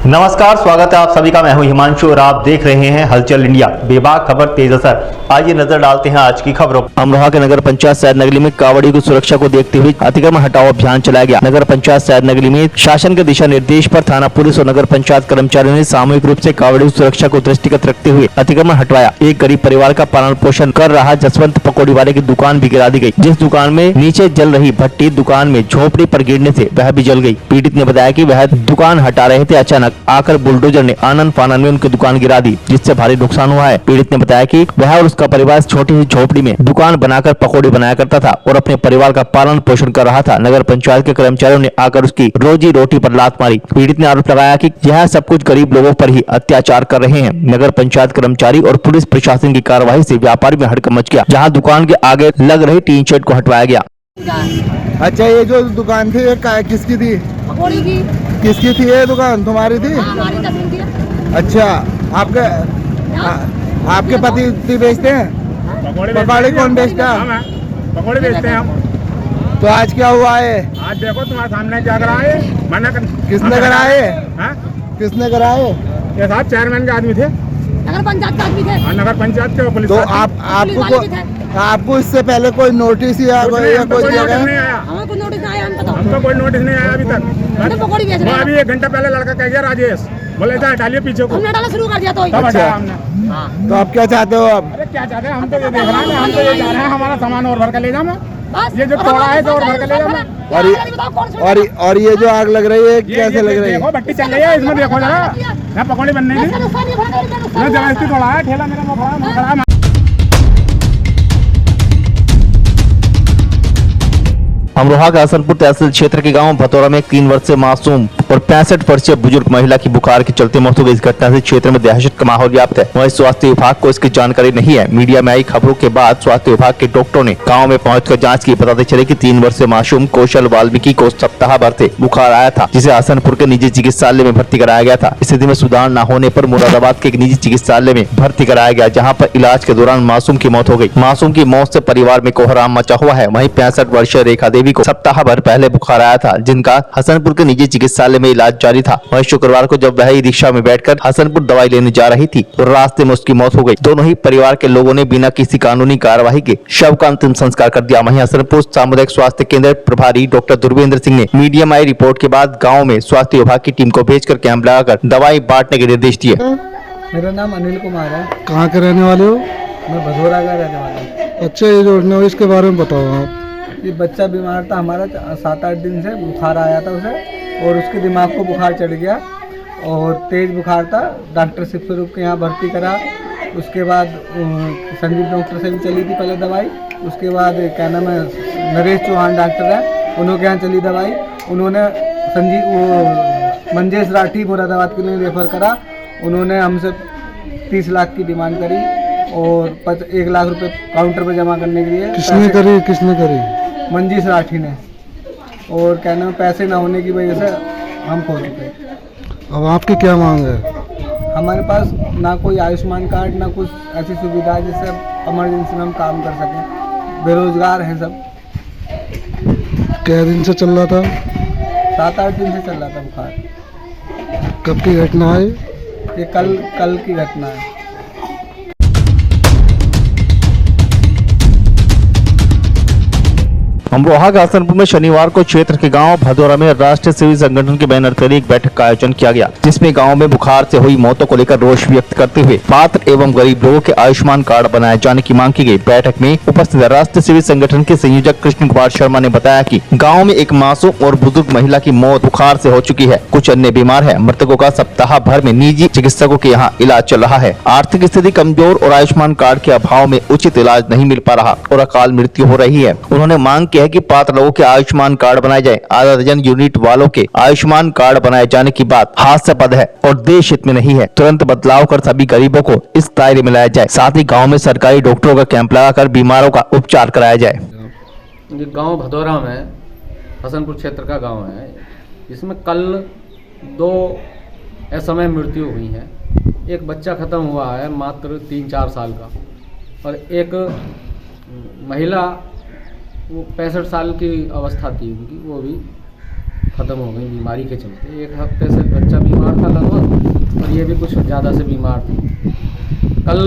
नमस्कार, स्वागत है आप सभी का। मैं हूं हिमांशु और आप देख रहे हैं हलचल इंडिया। बेबाक खबर तेज असर। आइए नजर डालते हैं आज की खबरों। अमरोहा के नगर पंचायत सैदनगरी में कावड़ी की सुरक्षा को देखते हुए अतिक्रमण हटाओ अभियान चलाया गया। नगर पंचायत सैदनगरी में शासन के दिशा निर्देश पर थाना पुलिस और नगर पंचायत कर्मचारियों ने सामूहिक रूप से कावड़ी की सुरक्षा को दृष्टिगत रखते हुए अतिक्रमण हटवाया। एक गरीब परिवार का पालन पोषण कर रहा जसवंत पकौड़ी वाले की दुकान भी गिरा दी गई। जिस दुकान में नीचे जल रही भट्टी दुकान में झोपड़ी पर गिरने से वह भी जल गई। पीड़ित ने बताया कि वह दुकान हटा रहे थे, अचानक आकर बुलडोजर ने आनंद फानन में उनकी दुकान गिरा दी, जिससे भारी नुकसान हुआ है। पीड़ित ने बताया कि वह और उसका परिवार छोटी सी झोपड़ी में दुकान बनाकर पकौड़ी बनाया करता था और अपने परिवार का पालन पोषण कर रहा था। नगर पंचायत के कर्मचारियों ने आकर उसकी रोजी रोटी पर लात मारी। पीड़ित ने आरोप लगाया कि यह सब कुछ गरीब लोगों पर ही अत्याचार कर रहे हैं। नगर पंचायत कर्मचारी और पुलिस प्रशासन की कार्रवाई से व्यापारी में हड़कंप मच गया, जहाँ दुकान के आगे लग रही टीन शेड को हटवाया गया। अच्छा, ये जो दुकान थी ये किसकी थी? पकौड़ी की। किसकी थी ये दुकान? तुम्हारी थी? हमारी कजिन थी। अच्छा, आपके पति बेचते हैं? पकौड़ी कौन बेचता है? पकौड़ी बेचते हैं हम। तो आज क्या हुआ है? आज देखो तुम्हारे सामने क्या कराए। किसने कराए? किसने कराए? ये साहब चेयरमैन के आदमी थे, नगर पंचायत के आदमी थे। नगर पंचायत के पुलिस। तो आपको इससे पहले कोई नोटिस या कोई दिया गया? हमें कोई नोटिस नहीं आया। हमको कोई नोटिस नहीं आया अभी तक। पकौड़ी बेच रहे हैं। अभी 1 घंटा पहले लड़का कह गया राजेश, बोले था हटा लियो पीछे को। हमने डाला शुरू कर दिया तो तब अच्छा। हटाया हमने। तो आप क्या चाहते हो अब? अरे क्या चाहते हैं? हम तो ये देख रहे हैं, हम तो ये जा रहे हैं हमारा सामान और भर के ले जाओ। बस ये जो तोड़ा है तो और भर के ले जाओ। और ये जो आग लग रही है कैसे लग रही है? देखो भट्टी चल रही है, इसमें देखो जरा, यहाँ पकौड़ी बनने की जबरदस्ती तोड़ा है। ठेला मेरा मुँह खड़ा है। अमरोहा के हसनपुर तहसील क्षेत्र के गांव भतौरा में 3 वर्षीय मासूम और 65 वर्षीय बुजुर्ग महिला की बुखार के चलते मौत हो गई। इस घटना से क्षेत्र में दहशत का माहौल व्याप्त है। वहीं स्वास्थ्य विभाग को इसकी जानकारी नहीं है। मीडिया में आई खबरों के बाद स्वास्थ्य विभाग के डॉक्टरों ने गांव में पहुंचकर जांच की। पता चले कि 3 वर्षीय मासूम कौशल वाल्मीकि को सप्ताह भर से बुखार आया था, जिसे हसनपुर के निजी चिकित्सालय में भर्ती कराया गया था। स्थिति में सुधार न होने पर मुरादाबाद के एक निजी चिकित्सालय में भर्ती कराया गया, जहाँ पर इलाज के दौरान मासूम की मौत हो गई। मासूम की मौत से परिवार में कोहराम मचा हुआ है। वहीं 65 वर्षीय रेखा देवी को सप्ताह भर पहले बुखार आया था, जिनका हसनपुर के निजी चिकित्सालय में इलाज जारी था। वहीं शुक्रवार को जब वह रिक्शा में बैठकर हसनपुर दवाई लेने जा रही थी तो रास्ते में उसकी मौत हो गई। दोनों ही परिवार के लोगों ने बिना किसी कानूनी कार्यवाही के शव का अंतिम संस्कार कर दिया। वहीं हसनपुर सामुदायिक स्वास्थ्य केंद्र प्रभारी डॉक्टर दुर्वेंद्र सिंह ने मीडिया में आई रिपोर्ट के बाद गाँव में स्वास्थ्य विभाग की टीम को भेजकर कैंप लगाकर दवाई बांटने के निर्देश दिए। मेरा नाम अनिल कुमार है। कहाँ के रहने वाले हो? मैं भदौरा का रहने वाला हूँ। अच्छा, ये जो इसके बारे में बताओ आप। ये बच्चा बीमार था हमारा, 7-8 दिन से बुखार आया था उसे, और उसके दिमाग को बुखार चढ़ गया और तेज़ बुखार था। डॉक्टर शिव स्वरूप के यहाँ भर्ती करा। उसके बाद संजीव डॉक्टर से भी चली थी पहले दवाई। उसके बाद क्या नाम है, नरेश चौहान डॉक्टर है, उन्होंने यहाँ चली दवाई। उन्होंने मंजेश राठी मुरादाबाद के लिए रेफर करा। उन्होंने हमसे 30 लाख की डिमांड करी और 1 लाख रुपए काउंटर पर जमा करने के लिए। किसने करी? मंजीश राठी ने। और क्या नाम, पैसे ना होने की वजह से हम खो चुके। अब आपकी क्या मांग है? हमारे पास ना कोई आयुष्मान कार्ड, ना कुछ ऐसी सुविधा है जिससे इमरजेंसी में हम काम कर सकें। बेरोजगार हैं सब। क्या दिन से चल रहा था? 7-8 दिन से चल रहा था बुखार। कब की घटना है? ये कल की घटना है। अमरोहा के हसनपुर में शनिवार को क्षेत्र के गांव भदौरा में राष्ट्रीय सेवी संगठन के बैनर तले एक बैठक का आयोजन किया गया, जिसमें गांव में बुखार से हुई मौतों को लेकर रोष व्यक्त करते हुए पात्र एवं गरीब लोगों के आयुष्मान कार्ड बनाए जाने की मांग की गई। बैठक में उपस्थित राष्ट्रीय सेवी संगठन के संयोजक कृष्ण कुमार शर्मा ने बताया कि गाँव में एक मासूम और बुजुर्ग महिला की मौत बुखार से हो चुकी है। कुछ अन्य बीमार है। मृतकों का सप्ताह भर में निजी चिकित्सकों के यहाँ इलाज चल रहा है। आर्थिक स्थिति कमजोर और आयुष्मान कार्ड के अभाव में उचित इलाज नहीं मिल पा रहा और अकाल मृत्यु हो रही है। उन्होंने मांग की है कि पात्र लोगों के आयुष्मान कार्ड बनाए जाए। आधा दर्जन यूनिट वालों के आयुष्मान कार्ड बनाए जाने की बात हास्यास्पद है और देश हित में नहीं है। तुरंत बदलाव कर सभी गरीबों को इस दायरे में लाया जाए। साथ ही गांव में सरकारी डॉक्टरों का कैंप लगाकर बीमारों का उपचार कराया जाए। ये गांव भदौरा में हसनपुर क्षेत्र का गांव है। इसमें कल 2 असमय मृत्यु हुई है। एक बच्चा खत्म हुआ है मात्र 3-4 साल का, और एक महिला, वो 65 साल की अवस्था थी उनकी, वो भी ख़त्म हो गई बीमारी के चलते। 1 हफ्ते से बच्चा बीमार था लगभग, और ये भी कुछ ज़्यादा से बीमार थी। कल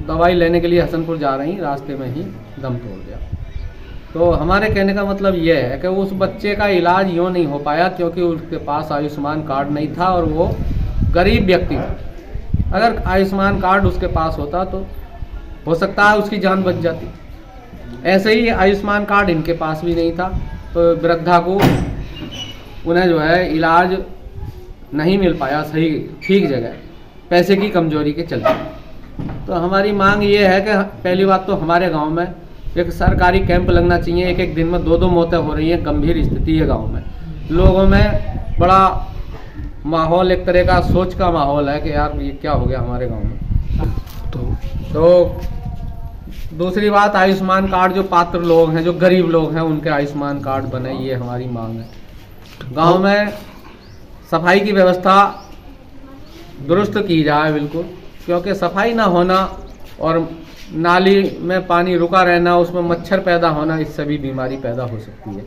दवाई लेने के लिए हसनपुर जा रही, रास्ते में ही दम तोड़ गया। तो हमारे कहने का मतलब ये है कि उस बच्चे का इलाज यूँ नहीं हो पाया क्योंकि उसके पास आयुष्मान कार्ड नहीं था और वो गरीब व्यक्ति था। अगर आयुष्मान कार्ड उसके पास होता तो हो सकता है उसकी जान बच जाती। ऐसे ही आयुष्मान कार्ड इनके पास भी नहीं था, तो वृद्धा को उन्हें जो है इलाज नहीं मिल पाया सही ठीक जगह, पैसे की कमजोरी के चलते। तो हमारी मांग ये है कि पहली बात तो हमारे गांव में एक सरकारी कैंप लगना चाहिए। एक दिन में 2 मौतें हो रही हैं, गंभीर स्थिति है गांव में। लोगों में बड़ा माहौल, एक तरह का सोच का माहौल है कि यार ये क्या हो गया हमारे गांव में। तो दूसरी बात, आयुष्मान कार्ड जो पात्र लोग हैं, जो गरीब लोग हैं, उनके आयुष्मान कार्ड बने, ये हमारी मांग है। गांव में सफाई की व्यवस्था दुरुस्त की जाए बिल्कुल, क्योंकि सफाई ना होना और नाली में पानी रुका रहना, उसमें मच्छर पैदा होना, इससे भी बीमारी पैदा हो सकती है।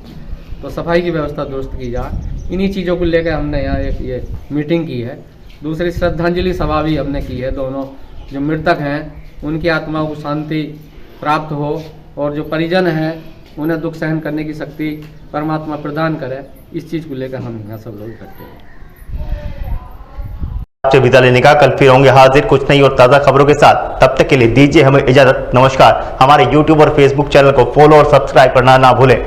तो सफाई की व्यवस्था दुरुस्त की जाए। इन्हीं चीज़ों को लेकर हमने यहाँ एक ये मीटिंग की है। दूसरी श्रद्धांजलि सभा भी हमने की है। दोनों जो मृतक हैं उनकी आत्मा को शांति प्राप्त हो और जो परिजन हैं उन्हें दुख सहन करने की शक्ति परमात्मा प्रदान करे, इस चीज़ को लेकर हम यहाँ सब लोग इकट्ठे हैं। आपसे विदा लेने का, कल फिर होंगे हाजिर कुछ नई और ताज़ा खबरों के साथ। तब तक के लिए दीजिए हमें इजाजत। नमस्कार। हमारे YouTube और Facebook चैनल को फॉलो और सब्सक्राइब करना ना भूलें।